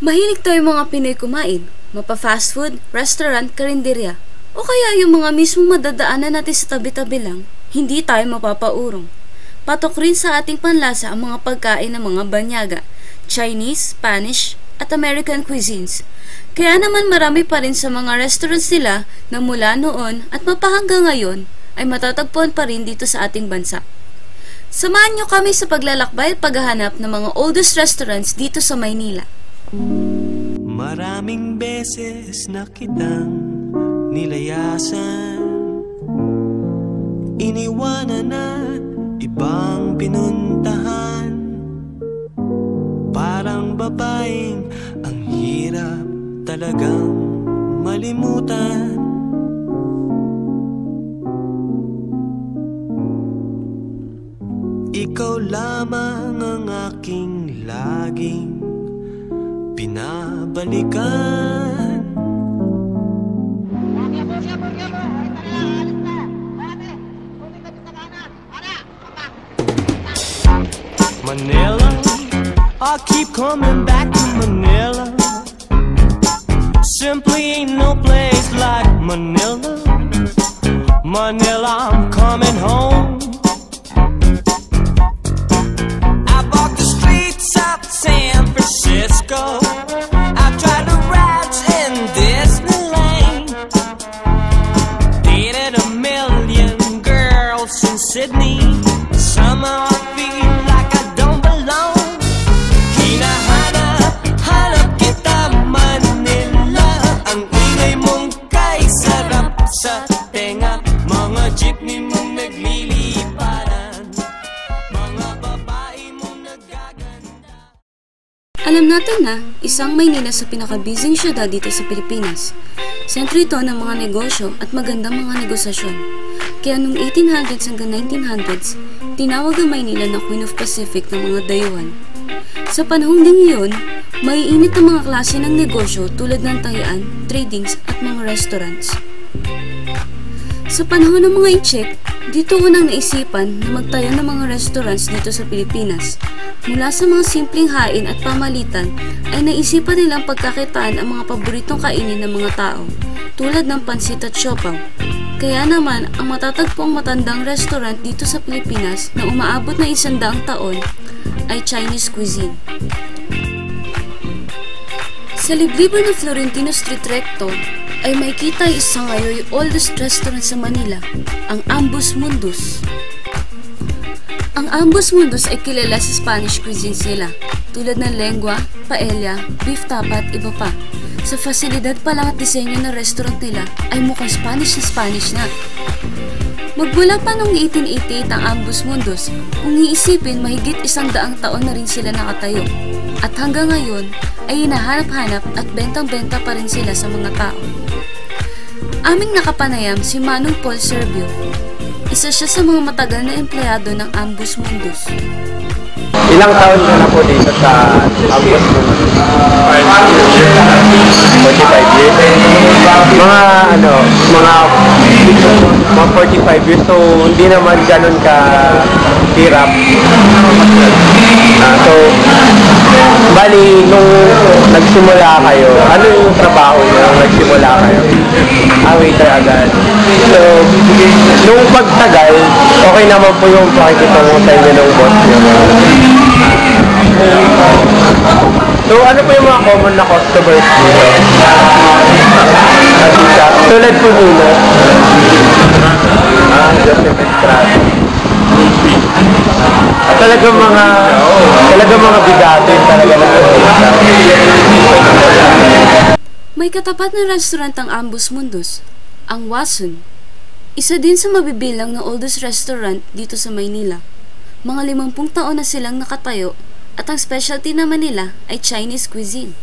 Mahilig tayo mga Pinoy kumain, mapa-fast food, restaurant, karinderya, o kaya yung mga mismo madadaanan natin sa tabi-tabi lang, hindi tayo mapapaurong. Patok rin sa ating panlasa ang mga pagkain ng mga banyaga, Chinese, Spanish, at American cuisines. Kaya naman marami pa rin sa mga restaurants nila na mula noon at mapahanggang ngayon ay matatagpuan pa rin dito sa ating bansa. Samahan nyo kami sa paglalakbay at paghahanap ng mga oldest restaurants dito sa Maynila. Maraming beses na kitang nilayasan, iniwanan at ibang pinuntahan. Parang babaeng ang hirap talagang malimutan. Ikaw lamang ang aking laging pinabalikan. Manila, I keep coming back to Manila. Simply ain't no place like Manila. Manila, I'm coming home. I walk the streets of San Francisco. I've tried the rides in Disneyland. Dated a million girls in Sydney. Somehow I feel like I don't belong. Hinahanap kita Manila. Ang ingay mong kay sarap sa tenga. Mga jeepney mong nagliliparan. Mga babae mong nagaganda. Alam natin na, isang Maynila sa pinaka-busy syudad dito sa Pilipinas. Sentro ito ng mga negosyo at magandang mga negosasyon. Kaya noong 1800s hanggang 1900s, tinawag ang Maynila na Queen of Pacific ng mga dayuhan. Sa panahon din iyon, maiinit ang mga klase ng negosyo tulad ng tahian, tradings at mga restaurants. Sa panahon ng mga Inchik, dito unang naisipan na magtayo ng mga restaurants dito sa Pilipinas. Mula sa mga simpleng hain at pamalitan ay naisipan nilang pagkakitaan ang mga paboritong kainin ng mga tao, tulad ng pansit at siopaw. Kaya naman, ang matatagpong matandang restaurant dito sa Pilipinas na umaabot na 100 taon ay Chinese cuisine. Sa liblibon ng Florentino Street Recto ay makikita isang ngayon oldest restaurant sa Manila, ang Ambos Mundus. Ang Ambos Mundus ay kilala sa Spanish cuisines nila, tulad ng lengua, paella, beef tapa at iba pa. Sa fasilidad pa lang at disenyo ng restaurant nila ay mukhang Spanish na. Magmula pa noong 1888 ang Ambos Mundus, kung iisipin mahigit 100 taon na rin sila nakatayo. At hanggang ngayon ay hinahanap-hanap at bentang-benta pa rin sila sa mga tao. Aming nakapanayam si Manong Paul Servio. Isa siya sa mga matagal na empleyado ng Ambos Mundus. Ilang taon ka na po dito sa Ambos Mundus? 45 years. Mga 45 years, so hindi naman ganun ka hirap. So, bali, nung nagsimula kayo, ano yung trabaho niyo nung nagsimula kayo? Waiter agad. So, nung pagtagal, okay naman po yung pakikitungo sa inyo ng boss niyo. So, ano po yung mga common na customers dito? Tulad po nino. Joseph Estrada. At talagang mga bigato yung talaga na. May katapat na restaurant ang Ambos Mundus, ang Wasun. Isa din sa mabibilang na oldest restaurant dito sa Maynila. Mga 50 taon na silang nakatayo at ang specialty naman nila ay Chinese cuisine.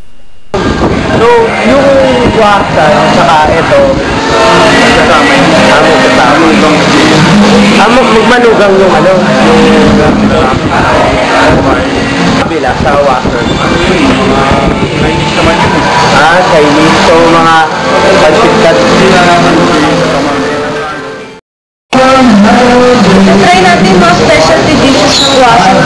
So, yung Wasun, saka ito, magmanugang yung kabila sa Wasun. Chinese. So, mga pansit-kat. Try natin mga specialty dishes ng Wasun.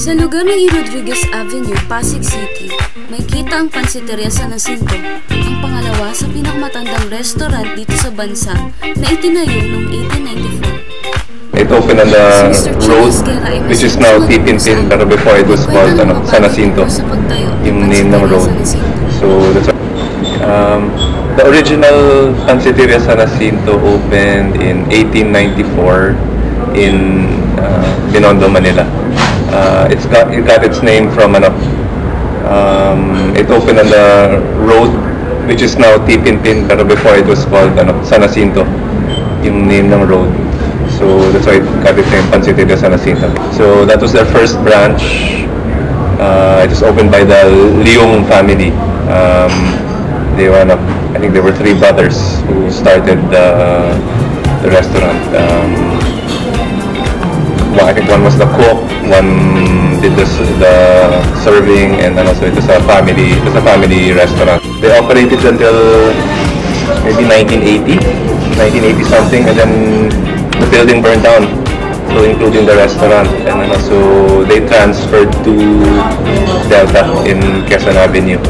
Sa lugar ng E. Rodriguez Avenue, Pasig City, may kita ang Pansiteria San Jacinto, ang pangalawa sa pinakamatandang restaurant dito sa bansa na itinayo noong 1894. It opened on the road, which is now Tipinpin, pero before it was called San Jacinto, yung name ng road. So that's the original Pansiteria San Jacinto opened in 1894 in Binondo, Manila. It got its name from it opened on the road, which is now Tipinpin, pero before it was called San Jacinto, yung name ng road. So that's why it got its name, Pansiteria San Jacinto. So that was their first branch. It was opened by the Leong family. They were I think there were 3 brothers who started the restaurant. I think one was the cook, one did the serving, and then also it was a family restaurant. They operated until maybe 1980 something, and then the building burned down, so including the restaurant, and then also they transferred to Delta in Quezon Avenue.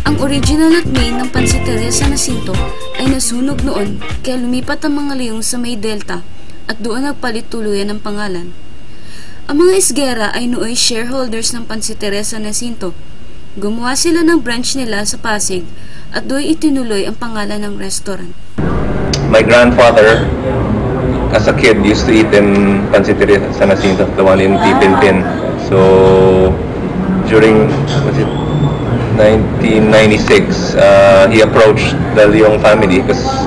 Ang original at main ng Pansiteria San Jacinto ay nasunog noon kaya lumipat ang mga Leong sa may Delta at doon nagpalit tuluyan ng pangalan. Ang mga Isguera ay nooy shareholders ng Pansiteria San Jacinto. Gumawa sila ng branch nila sa Pasig at doon itinuloy ang pangalan ng restaurant. My grandfather, as a kid, used to eat in Pansiteria San Jacinto, the one in Tipinpin. So during 1996, he approached the Leong family because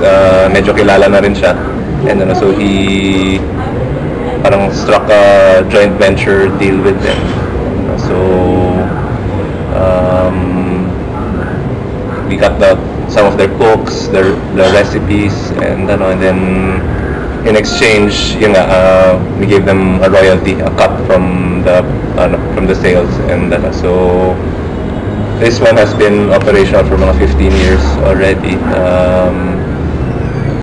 medyo kilala na rin siya, and so he parang struck a joint venture deal with them. So we got some of their cooks, the recipes, and then in exchange, we gave them a royalty, a cut from the sales, and so this one has been operational for mga 15 years already.